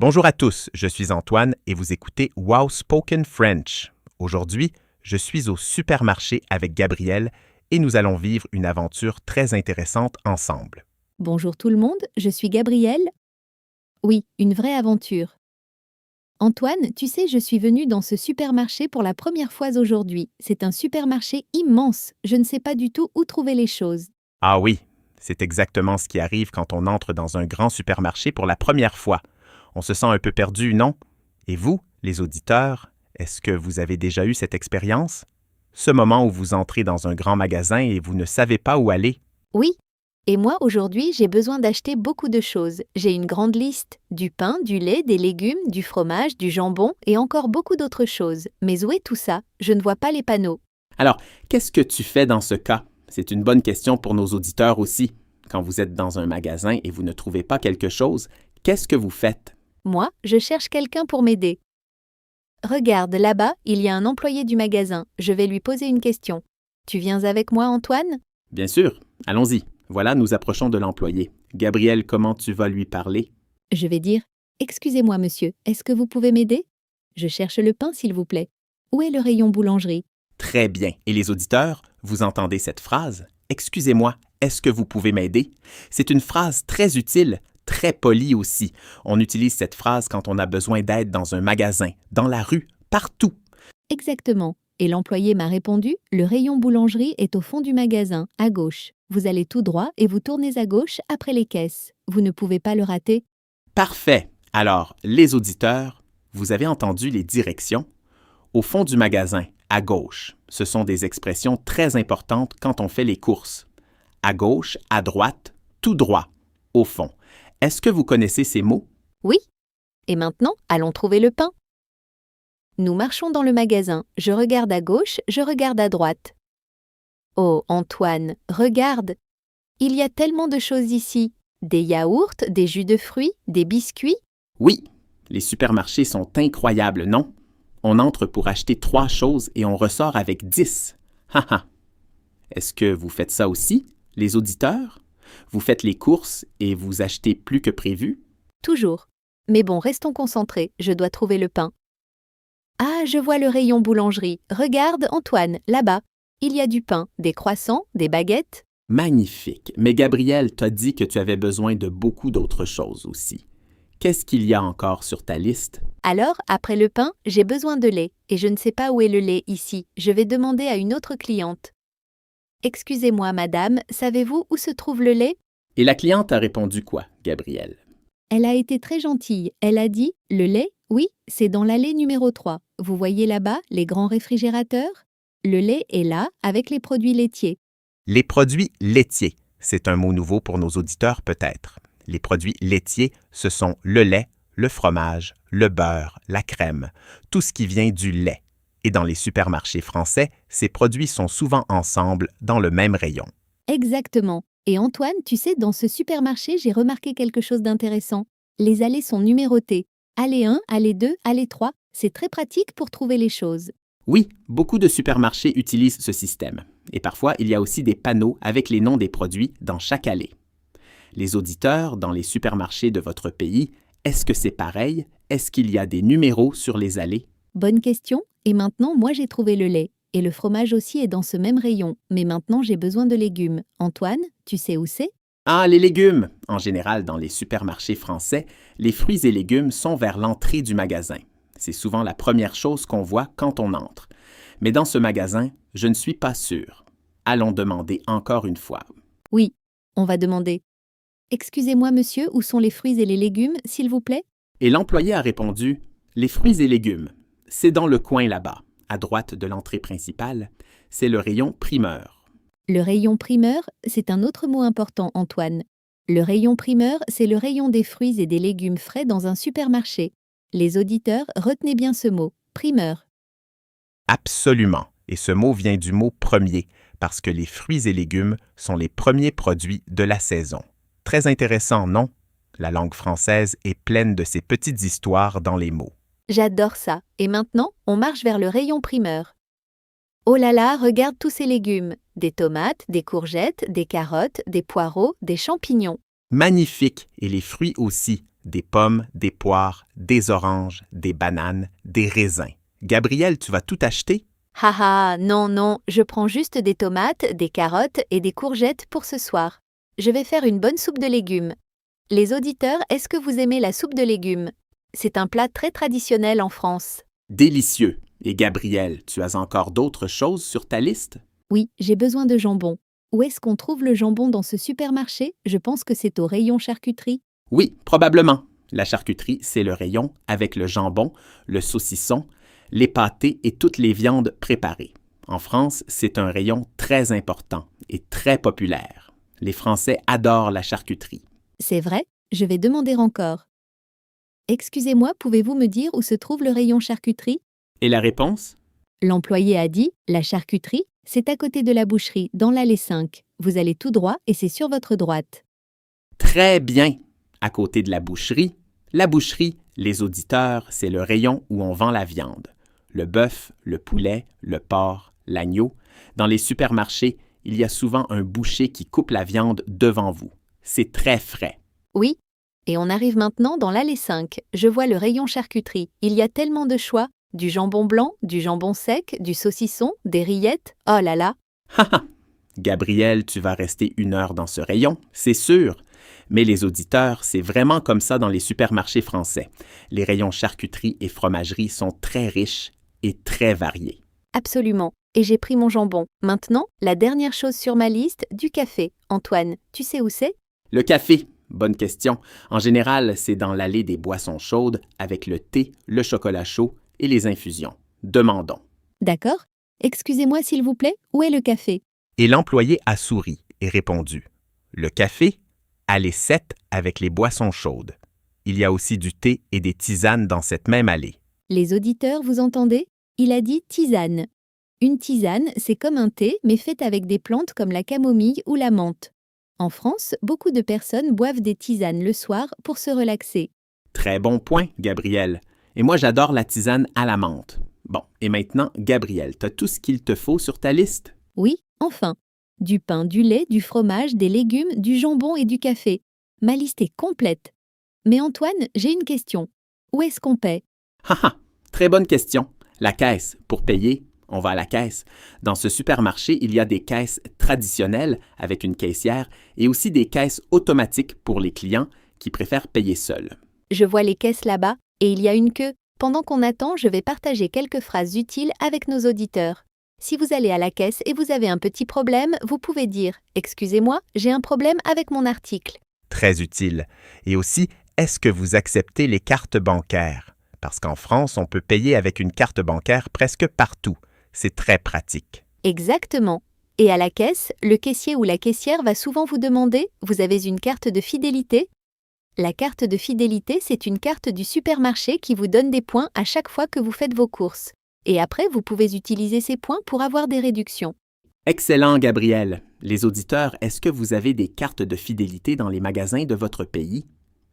Bonjour à tous, je suis Antoine et vous écoutez Wow Spoken French. Aujourd'hui, je suis au supermarché avec Gabrielle et nous allons vivre une aventure très intéressante ensemble. Bonjour tout le monde, je suis Gabrielle. Oui, une vraie aventure. Antoine, tu sais, je suis venue dans ce supermarché pour la première fois aujourd'hui. C'est un supermarché immense. Je ne sais pas du tout où trouver les choses. Ah oui, c'est exactement ce qui arrive quand on entre dans un grand supermarché pour la première fois. On se sent un peu perdu, non? Et vous, les auditeurs, est-ce que vous avez déjà eu cette expérience? Ce moment où vous entrez dans un grand magasin et vous ne savez pas où aller? Oui. Et moi, aujourd'hui, j'ai besoin d'acheter beaucoup de choses. J'ai une grande liste. Du pain, du lait, des légumes, du fromage, du jambon et encore beaucoup d'autres choses. Mais où est tout ça? Je ne vois pas les panneaux. Alors, qu'est-ce que tu fais dans ce cas? C'est une bonne question pour nos auditeurs aussi. Quand vous êtes dans un magasin et vous ne trouvez pas quelque chose, qu'est-ce que vous faites? Moi, je cherche quelqu'un pour m'aider. Regarde, là-bas, il y a un employé du magasin. Je vais lui poser une question. Tu viens avec moi, Antoine? Bien sûr, allons-y. Voilà, nous approchons de l'employé. Gabrielle, comment tu vas lui parler? Je vais dire « Excusez-moi, monsieur, est-ce que vous pouvez m'aider? Je cherche le pain, s'il vous plaît. Où est le rayon boulangerie? Très bien. Et les auditeurs, vous entendez cette phrase? Excusez-moi, est-ce que vous pouvez m'aider? C'est une phrase très utile, très polie aussi. On utilise cette phrase quand on a besoin d'aide dans un magasin, dans la rue, partout. » Exactement. Et l'employé m'a répondu « Le rayon boulangerie est au fond du magasin, à gauche. Vous allez tout droit et vous tournez à gauche après les caisses. Vous ne pouvez pas le rater. » Parfait. Alors, les auditeurs, vous avez entendu les directions? Au fond du magasin, à gauche, ce sont des expressions très importantes quand on fait les courses. À gauche, à droite, tout droit, au fond. Est-ce que vous connaissez ces mots? Oui. Et maintenant, allons trouver le pain. Nous marchons dans le magasin. Je regarde à gauche, je regarde à droite. Oh, Antoine, regarde! Il y a tellement de choses ici. Des yaourts, des jus de fruits, des biscuits. Oui, les supermarchés sont incroyables, non? On entre pour acheter 3 choses et on ressort avec 10. Haha! Est-ce que vous faites ça aussi, les auditeurs? Vous faites les courses et vous achetez plus que prévu? Toujours. Mais bon, restons concentrés, je dois trouver le pain. Ah, je vois le rayon boulangerie. Regarde, Antoine, là-bas. Il y a du pain, des croissants, des baguettes. Magnifique. Mais Gabrielle t'a dit que tu avais besoin de beaucoup d'autres choses aussi. Qu'est-ce qu'il y a encore sur ta liste? Alors, après le pain, j'ai besoin de lait. Et je ne sais pas où est le lait ici. Je vais demander à une autre cliente. Excusez-moi, madame, savez-vous où se trouve le lait? Et la cliente a répondu quoi, Gabrielle? Elle a été très gentille. Elle a dit « Le lait, oui, c'est dans l'allée numéro 3. Vous voyez là-bas les grands réfrigérateurs? Le lait est là avec les produits laitiers. » Les produits laitiers, c'est un mot nouveau pour nos auditeurs peut-être. Les produits laitiers, ce sont le lait, le fromage, le beurre, la crème, tout ce qui vient du lait. Et dans les supermarchés français, ces produits sont souvent ensemble dans le même rayon. Exactement. Et Antoine, tu sais, dans ce supermarché, j'ai remarqué quelque chose d'intéressant. Les allées sont numérotées. Allée 1, allée 2, allée 3. C'est très pratique pour trouver les choses. Oui, beaucoup de supermarchés utilisent ce système. Et parfois, il y a aussi des panneaux avec les noms des produits dans chaque allée. Les auditeurs, dans les supermarchés de votre pays, est-ce que c'est pareil? Est-ce qu'il y a des numéros sur les allées? Bonne question. Et maintenant, moi, j'ai trouvé le lait. Et le fromage aussi est dans ce même rayon. Mais maintenant, j'ai besoin de légumes. Antoine, tu sais où c'est? Ah, les légumes! En général, dans les supermarchés français, les fruits et légumes sont vers l'entrée du magasin. C'est souvent la première chose qu'on voit quand on entre. Mais dans ce magasin, je ne suis pas sûr. Allons demander encore une fois. Oui, on va demander. Excusez-moi, monsieur, où sont les fruits et les légumes, s'il vous plaît? Et l'employé a répondu, « Les fruits et légumes, c'est dans le coin là-bas, à droite de l'entrée principale. C'est le rayon primeur. » Le rayon primeur, c'est un autre mot important, Antoine. Le rayon primeur, c'est le rayon des fruits et des légumes frais dans un supermarché. Les auditeurs, retenez bien ce mot, primeur. Absolument. Et ce mot vient du mot premier, parce que les fruits et légumes sont les premiers produits de la saison. Très intéressant, non? La langue française est pleine de ces petites histoires dans les mots. J'adore ça. Et maintenant, on marche vers le rayon primeur. Oh là là, regarde tous ces légumes. Des tomates, des courgettes, des carottes, des poireaux, des champignons. Magnifique! Et les fruits aussi. des pommes, des poires, des oranges, des bananes, des raisins. Gabrielle, tu vas tout acheter? Haha, non, non, je prends juste des tomates, des carottes et des courgettes pour ce soir. Je vais faire une bonne soupe de légumes. Les auditeurs, est-ce que vous aimez la soupe de légumes? C'est un plat très traditionnel en France. Délicieux. Et Gabrielle, tu as encore d'autres choses sur ta liste? Oui, j'ai besoin de jambon. Où est-ce qu'on trouve le jambon dans ce supermarché? Je pense que c'est au rayon charcuterie. Oui, probablement. La charcuterie, c'est le rayon avec le jambon, le saucisson, les pâtés et toutes les viandes préparées. En France, c'est un rayon très important et très populaire. Les Français adorent la charcuterie. C'est vrai? Je vais demander encore. Excusez-moi, pouvez-vous me dire où se trouve le rayon charcuterie? Et la réponse? L'employé a dit, la charcuterie, c'est à côté de la boucherie, dans l'allée 5. Vous allez tout droit et c'est sur votre droite. Très bien. À côté de la boucherie, les auditeurs, c'est le rayon où on vend la viande. Le bœuf, le poulet, le porc, l'agneau. Dans les supermarchés, il y a souvent un boucher qui coupe la viande devant vous. C'est très frais. Oui. Et on arrive maintenant dans l'allée 5. Je vois le rayon charcuterie. Il y a tellement de choix. Du jambon blanc, du jambon sec, du saucisson, des rillettes. Oh là là! Haha! Gabrielle, tu vas rester 1 heure dans ce rayon, c'est sûr. Mais les auditeurs, c'est vraiment comme ça dans les supermarchés français. Les rayons charcuterie et fromagerie sont très riches et très variés. Absolument. Et j'ai pris mon jambon. Maintenant, la dernière chose sur ma liste, du café. Antoine, tu sais où c'est? Le café, bonne question. En général, c'est dans l'allée des boissons chaudes avec le thé, le chocolat chaud et les infusions. Demandons. D'accord. Excusez-moi s'il vous plaît, où est le café? Et l'employé a souri et répondu. Le café, allée 7 avec les boissons chaudes. Il y a aussi du thé et des tisanes dans cette même allée. Les auditeurs, vous entendez? Il a dit tisane. Une tisane, c'est comme un thé, mais fait avec des plantes comme la camomille ou la menthe. En France, beaucoup de personnes boivent des tisanes le soir pour se relaxer. Très bon point, Gabrielle. Et moi, j'adore la tisane à la menthe. Bon, et maintenant, Gabrielle, t'as tout ce qu'il te faut sur ta liste? Oui, enfin. Du pain, du lait, du fromage, des légumes, du jambon et du café. Ma liste est complète. Mais Antoine, j'ai une question. Où est-ce qu'on paie? Haha, très bonne question. La caisse. Pour payer, on va à la caisse. Dans ce supermarché, il y a des caisses traditionnelles avec une caissière et aussi des caisses automatiques pour les clients qui préfèrent payer seuls. Je vois les caisses là-bas et il y a une queue. Pendant qu'on attend, je vais partager quelques phrases utiles avec nos auditeurs. Si vous allez à la caisse et vous avez un petit problème, vous pouvez dire « Excusez-moi, j'ai un problème avec mon article ». Très utile. Et aussi, est-ce que vous acceptez les cartes bancaires? Parce qu'en France, on peut payer avec une carte bancaire presque partout. C'est très pratique. Exactement. Et à la caisse, le caissier ou la caissière va souvent vous demander « Vous avez une carte de fidélité ?» La carte de fidélité, c'est une carte du supermarché qui vous donne des points à chaque fois que vous faites vos courses. Et après, vous pouvez utiliser ces points pour avoir des réductions. Excellent, Gabrielle. Les auditeurs, est-ce que vous avez des cartes de fidélité dans les magasins de votre pays?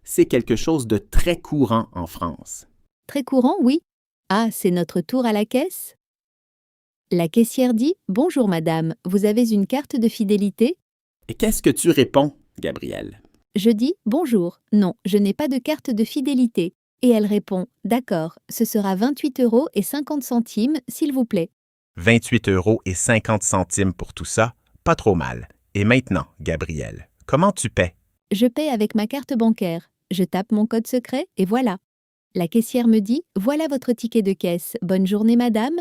C'est quelque chose de très courant en France. Très courant, oui. Ah, c'est notre tour à la caisse? La caissière dit « Bonjour madame, vous avez une carte de fidélité ?» Et qu'est-ce que tu réponds, Gabrielle? Je dis « Bonjour, non, je n'ai pas de carte de fidélité. » Et elle répond « D'accord, ce sera 28,50 € s'il vous plaît. » 28,50 € pour tout ça, pas trop mal. Et maintenant, Gabrielle, comment tu paies? Je paie avec ma carte bancaire. Je tape mon code secret et voilà. La caissière me dit « Voilà votre ticket de caisse. Bonne journée madame. »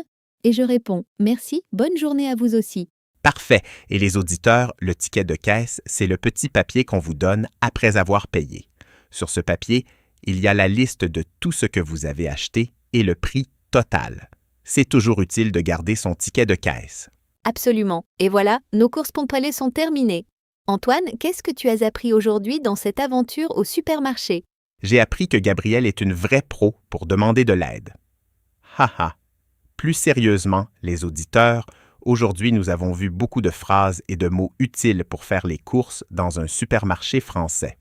Et je réponds « Merci, bonne journée à vous aussi. » Parfait. Et les auditeurs, le ticket de caisse, c'est le petit papier qu'on vous donne après avoir payé. Sur ce papier, il y a la liste de tout ce que vous avez acheté et le prix total. C'est toujours utile de garder son ticket de caisse. Absolument. Et voilà, nos courses ponctuelles sont terminées. Antoine, qu'est-ce que tu as appris aujourd'hui dans cette aventure au supermarché? J'ai appris que Gabrielle est une vraie pro pour demander de l'aide. Haha. Plus sérieusement, les auditeurs, aujourd'hui nous avons vu beaucoup de phrases et de mots utiles pour faire les courses dans un supermarché français.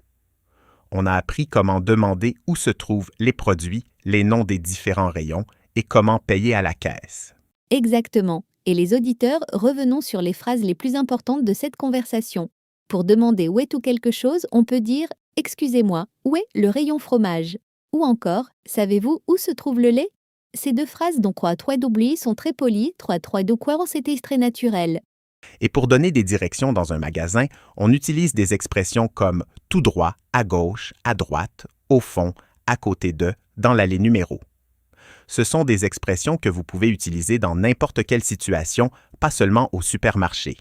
On a appris comment demander où se trouvent les produits, les noms des différents rayons et comment payer à la caisse. Exactement. Et les auditeurs, revenons sur les phrases les plus importantes de cette conversation. Pour demander où est tout quelque chose, on peut dire « Excusez-moi, où est le rayon fromage ?» Ou encore « Savez-vous où se trouve le lait ?» Ces deux phrases dont croit trois d'oubli sont très polies, trois de quoi c'était très naturel. Et pour donner des directions dans un magasin, on utilise des expressions comme tout droit, à gauche, à droite, au fond, à côté de, dans l'allée numéro. Ce sont des expressions que vous pouvez utiliser dans n'importe quelle situation, pas seulement au supermarché.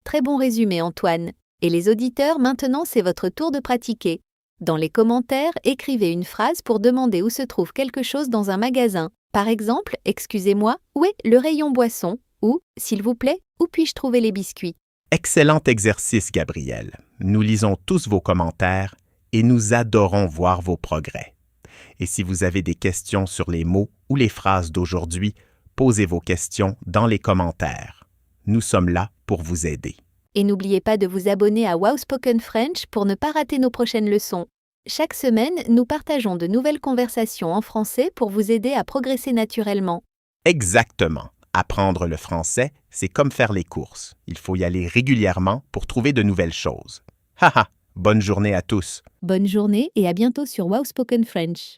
Très bon résumé, Antoine. Et les auditeurs, maintenant c'est votre tour de pratiquer. Dans les commentaires, écrivez une phrase pour demander où se trouve quelque chose dans un magasin. Par exemple, « Excusez-moi, où est le rayon boisson ?» ou « S'il vous plaît, où puis-je trouver les biscuits ?» Excellent exercice, Gabriel. Nous lisons tous vos commentaires et nous adorons voir vos progrès. Et si vous avez des questions sur les mots ou les phrases d'aujourd'hui, posez vos questions dans les commentaires. Nous sommes là pour vous aider. Et n'oubliez pas de vous abonner à Wow Spoken French pour ne pas rater nos prochaines leçons. Chaque semaine, nous partageons de nouvelles conversations en français pour vous aider à progresser naturellement. Exactement. Apprendre le français, c'est comme faire les courses. Il faut y aller régulièrement pour trouver de nouvelles choses. Haha, bonne journée à tous. Bonne journée et à bientôt sur Wow Spoken French.